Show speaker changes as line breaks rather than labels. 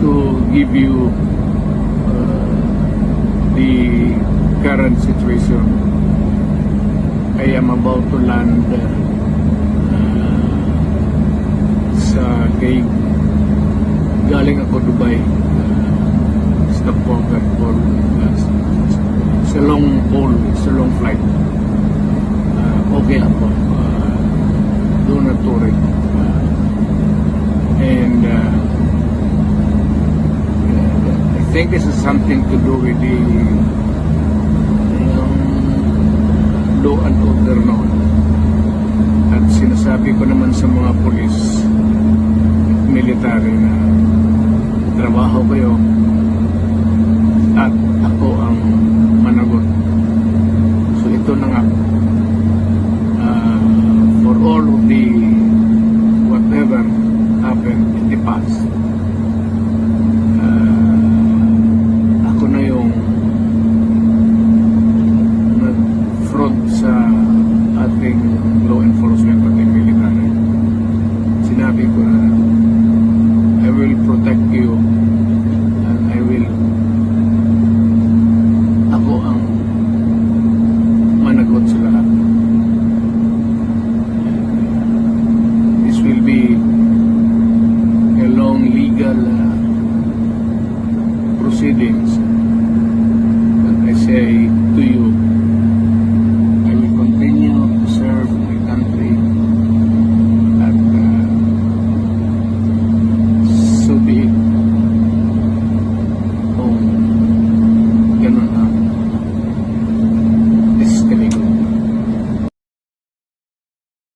to give you the current situation. I am about to land sa gate. Galing ako Dubai. Stopover for it's a long haul, it's a long flight. Okay lang po. Do not worry. And I think this is something to do with the law and order noon. At sinasabi ko naman sa mga pulis at military na trabaho kayo at